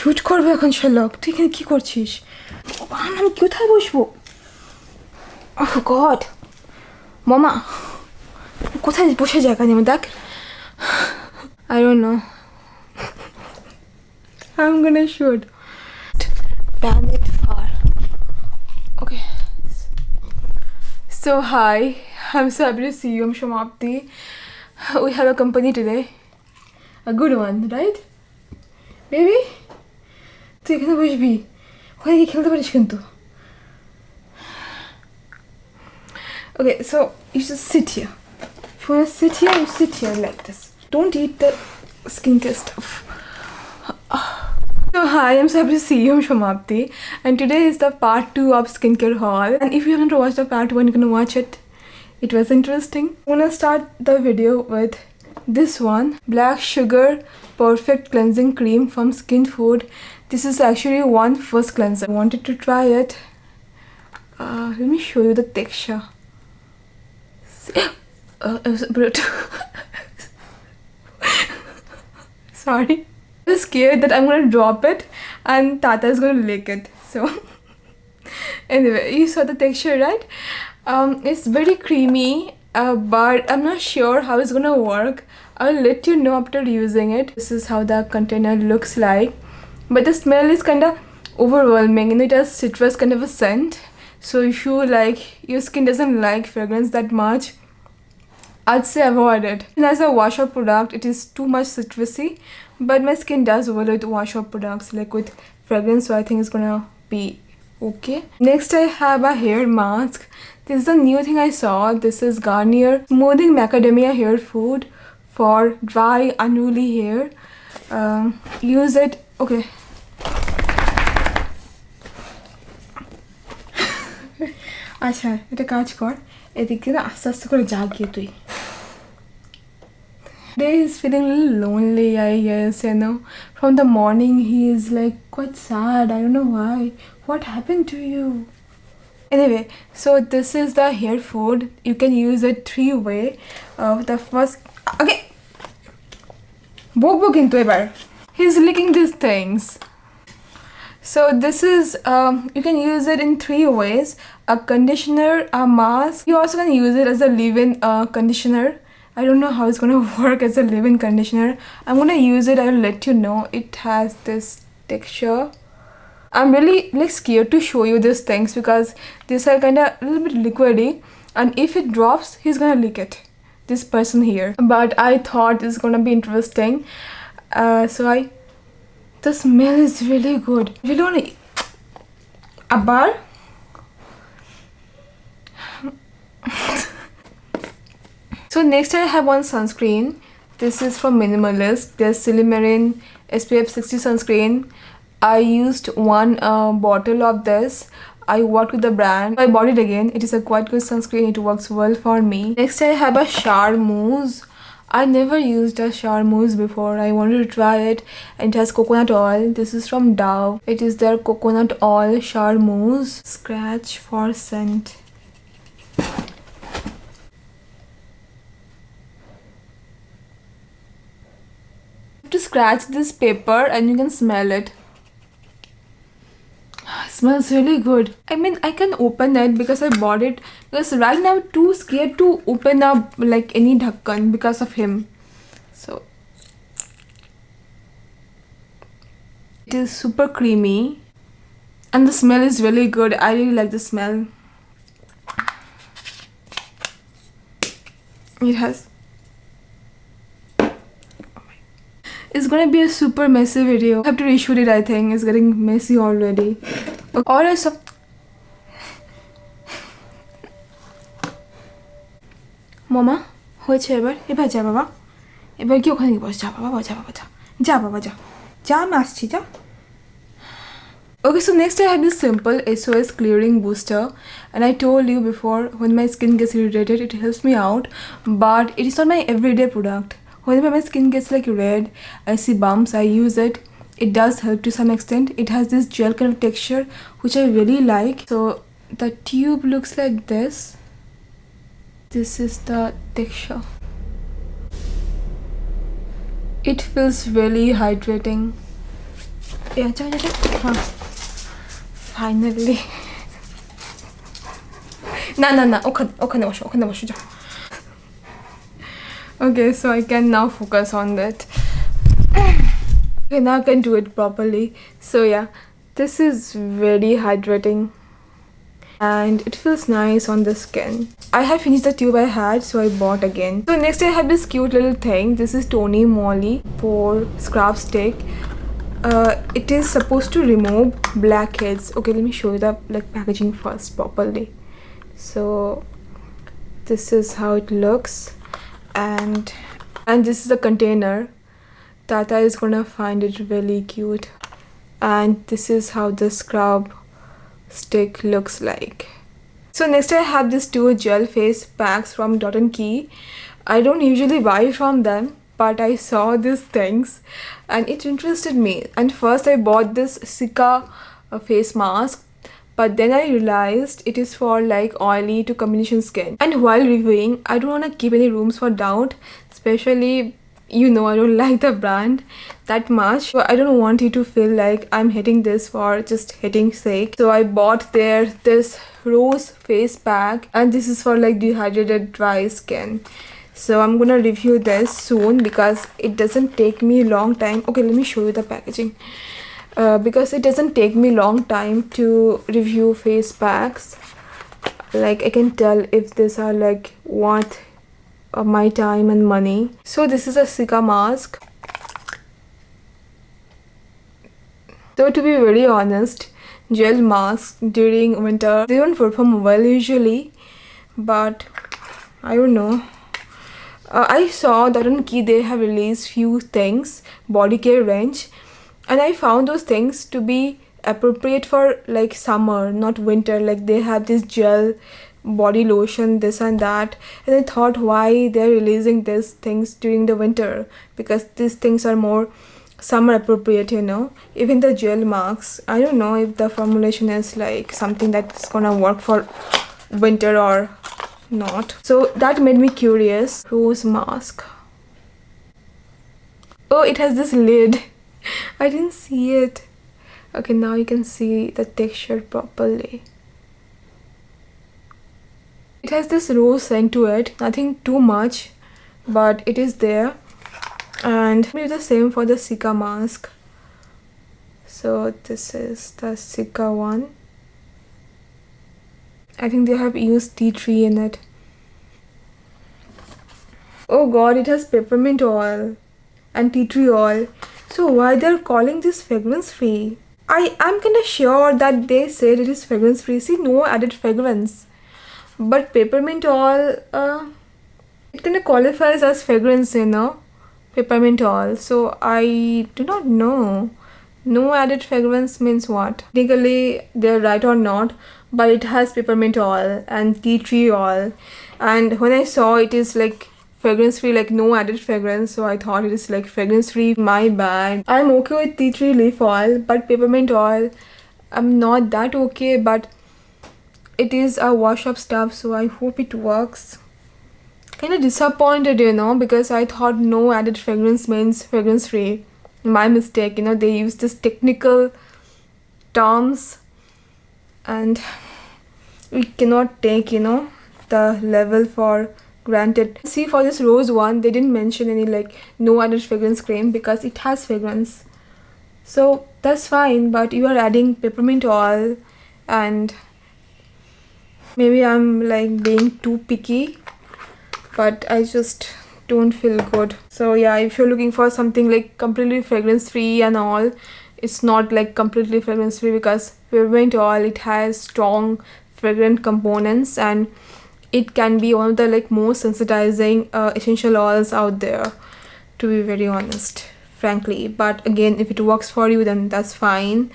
Shoot করবো এখন Sherlock, তুই এখানে কী করছিস? আমি কোথায় বসবো? ওহ গড, মামা কোথায় বসে জায়গা নেব? দেখ, I don't know. I'm gonna shoot. Ban it far. Okay. So hi, I'm so happy to see you. I'm Shamapti. We have a company today. A good one, right? Baby? তুই এখানে বসবি, ওখানে গিয়ে খেলতে পারিস কিন্তু। Okay, so you just sit here. If you wanna sit here, you sit here like this. Don't eat the skincare stuff. So hi, I'm so happy to see you. I'm Shamapti, and today is the part 2 of skincare haul. And if you haven't watched the part 1, you can watch it. It was interesting. I'm gonna start the video with this one, Black Sugar Perfect Cleansing Cream from Skin Food. This is actually one first cleanser. I wanted to try it. Let me show you the texture. It was brutal. Sorry. I was scared that I'm gonna drop it and Tadaaaa is gonna lick it. So anyway, you saw the texture, right? It's very creamy, but I'm not sure how it's gonna work. I'll let you know after using it. This is how the container looks like, but the smell is kind of overwhelming, and it has citrus kind of a scent. So if you like, your skin doesn't like fragrance that much, I'd say avoid it. And as a wash off product, it is too much citrusy, but my skin does well with wash off products like with fragrance, so I think it's gonna be okay. Next I have a hair mask. This is the new thing I saw. This is Garnier Smoothing Macadamia Hair Food for dry unruly hair. Use it. Okay. আচ্ছা, এটা কাজ কর, এদিকে না আস্তে আস্তে করে জাগিয়ে তুই। Today he's feeling a little lonely, I guess, you know. From the morning he is like quite sad. I don't know why. What happened to you? Anyway, so this is the hair food. You can use it 3 way. The first, okay, bok into ebar. He's licking these things. So this is, you can use it in 3 ways: a conditioner, a mask. You also can use it as a leave-in conditioner. I don't know how it's gonna work as a leave-in conditioner. I'm gonna use it, I'll let you know. It has this texture. I'm really like scared to show you these things because these are kind of a little bit liquidy, and if it drops, he's gonna lick it, this person here. But I thought it's gonna be interesting, the smell is really good. If you don't a bar. So next I have one sunscreen. This is from Minimalist. There's Silimarin SPF 60 sunscreen. I used one bottle of this. I worked with the brand. I bought it again. It is a quite good sunscreen. It works well for me. Next I have a shower mousse. I never used a shower mousse before. I wanted to try it. It has coconut oil. This is from Dove. It is their coconut oil shower mousse. Scratch for scent. To scratch this paper and you can smell it. It smells really good. I mean, I can open it because I bought it, because right now I'm too scared to open up like any dhakkan because of him. So it is super creamy and the smell is really good. I really like the smell. It has, it's gonna be a super messy video. I have to reshoot it, I think. It's getting messy already. Alright, so Mama, হয়েছে এবার যা বাবা, এবার কি ওখানে বস, যা বাবা, যা বাবা, যা যা বাবা, যা যা, আমি আসছি, যা। Okay, so next I have this simple SOS clearing booster, and I told you before, when my skin gets irritated it helps me out, but it is not my everyday product. Whenever my skin gets like red, I see bumps, I use it. It does help to some extent. It has this gel kind of texture which I really like. So the tube looks like this. This is the texture. It feels really hydrating. Yeah, huh. Finally. No. Okay, so I can now focus on that. Okay, now I can do it properly. So yeah, this is very hydrating and it feels nice on the skin. I have finished the tube I had, so I bought again. So next I have this cute little thing. This is Tony Moly for scrub stick. It is supposed to remove blackheads. Okay, let me show you the packaging first properly. So this is how it looks, and this is the container. Tadaaaa is gonna find it really cute, and this is how the scrub stick looks like. So next I have these two gel face packs from Dot & Key. I don't usually buy from them, but I saw these things and it interested me, and first I bought this Sika face mask, but then I realized it is for like oily to combination skin, and while reviewing I don't want to keep any rooms for doubt, especially I don't like the brand that much, so I don't want you to feel like I'm hitting this for just hitting sake. So I bought this rose face pack, and this is for like dehydrated dry skin. So I'm gonna review this soon because it doesn't take me a long time. Okay, let me show you the packaging. Because it doesn't take me long time to review face packs. Like I can tell if these are like worth my time and money. So this is a Sika mask. So to be very honest, gel masks during winter, they don't perform well usually, but I don't know. I saw Dot & Key, they have released few things, body care range, and I found those things to be appropriate for like summer, not winter. Like they have this gel body lotion, this and that, and I thought why they're releasing these things during the winter, because these things are more summer appropriate, even the gel masks. I don't know if the formulation is like something that's gonna work for winter or not. So that made me curious. Rose mask. Oh, it has this lid. I didn't see it. Okay, now you can see the texture properly. It has this rose scent to it, nothing too much, but it is there. And maybe the same for the Sika mask. So this is the Sika one. I think they have used tea tree in it. Oh god, it has peppermint oil and tea tree oil. So why they're calling this fragrance free? I'm kinda sure that they said it is fragrance free. See, no added fragrance. But peppermint oil, it kinda qualifies as fragrance, peppermint oil. So I do not know. No added fragrance means what? Technically they're right or not, but it has peppermint oil and tea tree oil, and when I saw it is like fragrance free, like no added fragrance, so I thought it is like fragrance free. My bad. I'm okay with tea tree leaf oil, but peppermint oil I'm not that okay, but it is a wash up stuff, so I hope it works. Kinda disappointed, because I thought no added fragrance means fragrance free. My mistake, they use this technical terms and we cannot take, the level for granted. See, for this rose one, they didn't mention any like no added fragrance cream because it has fragrance. So that's fine, but you are adding peppermint oil, and maybe I'm like being too picky, but I just don't feel good. So yeah, if you're looking for something like completely fragrance free and all, it's not like completely fragrance free, because peppermint oil, it has strong fragrant components and it can be one of the like most sensitizing essential oils out there, to be very honest, frankly. But again, if it works for you, then that's fine.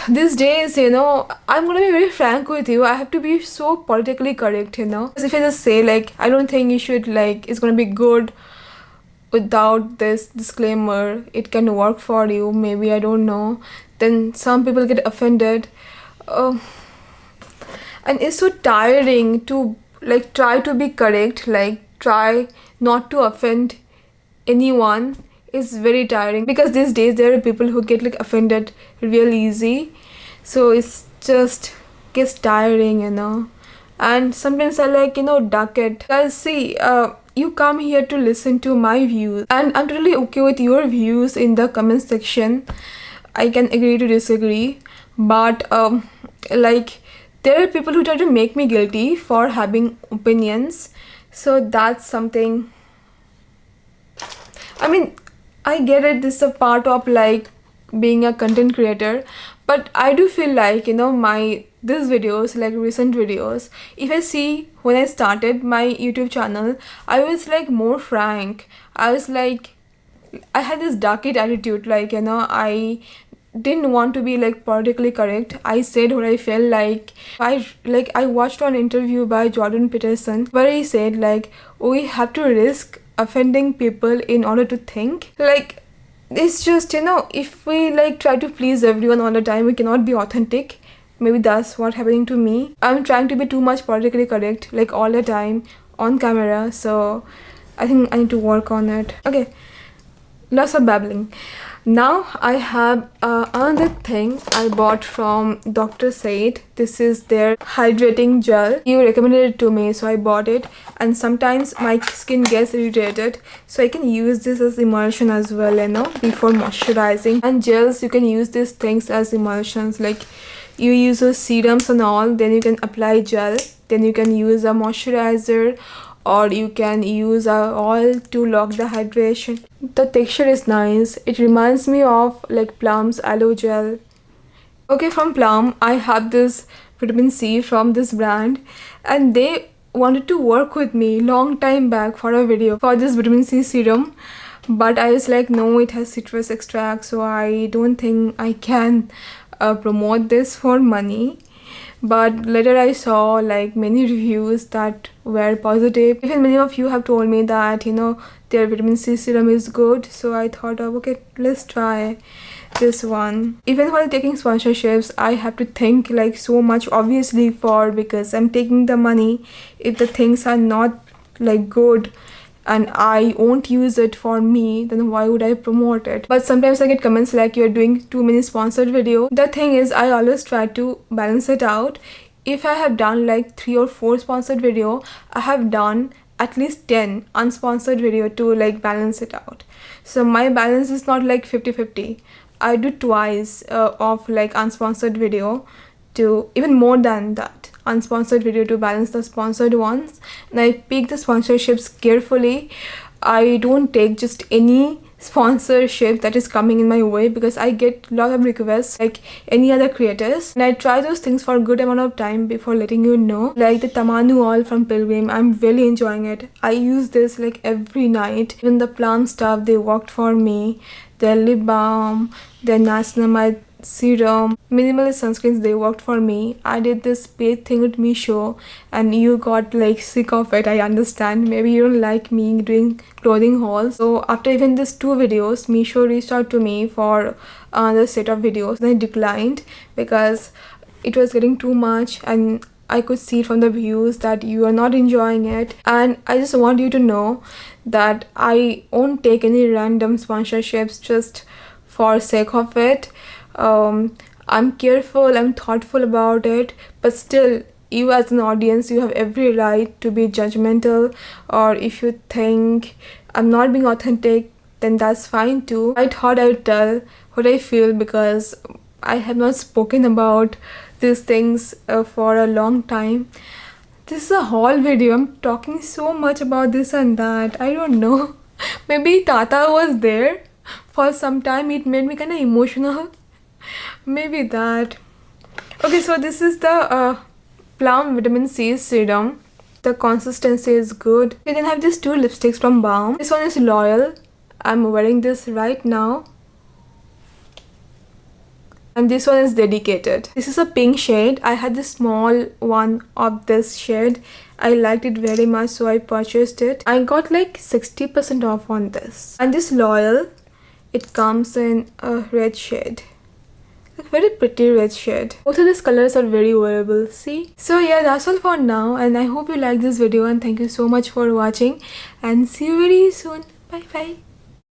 These days, I'm gonna be very frank with you, I have to be so politically correct, because if I just say like I don't think you should, like it's gonna be good without this disclaimer, it can work for you, maybe, I don't know, then some people get offended. And it's so tiring to like try to be correct, like try not to offend anyone It's very tiring because these days there are people who get like offended real easy, so it's just gets tiring, you know. And sometimes I like, you know, duck it because see, you come here to listen to my views and I'm totally okay with your views in the comment section. I can agree to disagree, but like there are people who try to make me guilty for having opinions, so that's something. I mean, I get it, this is a part of like being a content creator, but I do feel like, you know, these videos, like recent videos, if I see when I started my YouTube channel, I was like more frank. I was like, I had this dark attitude, like, you know, I didn't want to be like politically correct. I said what I felt like. I watched an interview by Jordan Peterson where he said like, we have to risk offending people in order to think. Like, it's just, you know, if we like try to please everyone all the time, we cannot be authentic. Maybe that's what's happening to me. I'm trying to be too much politically correct like all the time on camera, so I think I need to work on it. Okay, lots of babbling. Now I have another thing I bought from Dr. Said. This is their hydrating gel. You recommended it to me, so I bought it. And sometimes my skin gets irritated, so I can use this as emulsion as well, you know, before moisturizing. And gels, you can use these things as emulsions. Like you use those serums and all, then you can apply gel, then you can use a moisturizer, or you can use a oil to lock the hydration. The texture is nice. It reminds me of like Plum's aloe gel. Okay, from Plum I have this vitamin C from this brand, and they wanted to work with me long time back for a video for this vitamin C serum, but I was like, no, it has citrus extract, so I don't think I can promote this for money. But later I saw like many reviews that were positive. Even many of you have told me that, you know, their vitamin C serum is good, so I thought of, okay, let's try this one. Even while taking sponsorships, I have to think like so much, obviously, because I'm taking the money. If the things are not like good and I won't use it for me, then why would I promote it? But sometimes I get comments like, you're doing too many sponsored videos. The thing is, I always try to balance it out. If I have done like 3 or 4 sponsored video, I have done at least 10 unsponsored video to like balance it out. So my balance is not like 50-50. I do twice of like unsponsored video, to even more than that unsponsored video, to balance the sponsored ones. And I pick the sponsorships carefully. I don't take just any sponsorship that is coming in my way, because I get a lot of requests like any other creators, and I try those things for a good amount of time before letting you know. Like the Tamanu oil from Pilgrim, I'm really enjoying it. I use this like every night. Even the Plum stuff, they worked for me. Their lip balm, their niacinamide serum, minimalist sunscreens, they worked for me. I did this paid thing with Meesho and you got like sick of it. I understand, maybe you don't like me doing clothing hauls. So after even these 2 videos, Meesho reached out to me for another set of videos, and I declined because it was getting too much, and I could see from the views that you are not enjoying it. And I just want you to know that I won't take any random sponsorships just for sake of it. I'm careful, I'm thoughtful about it, but still, you as an audience, you have every right to be judgmental, or if you think I'm not being authentic, then that's fine too. I thought I would tell what I feel, because I have not spoken about these things for a long time. This is a haul video. I'm talking so much about this and that. I don't know. Maybe Tadaaaa was there for some time. It made me kind of emotional. Maybe that. Okay, so this is the Plum Vitamin C Serum. The consistency is good. We then have these 2 lipsticks from Balm. This one is Loyal. I'm wearing this right now. And this one is Dedicated. This is a pink shade. I had this small one of this shade. I liked it very much, so I purchased it. I got like 60% off on this. And this Loyal, it comes in a red shade. Like very pretty red shade. Both of these colors are very wearable, see? So yeah, that's all for now, and I hope you like this video, and thank you so much for watching, and see you very soon. Bye bye.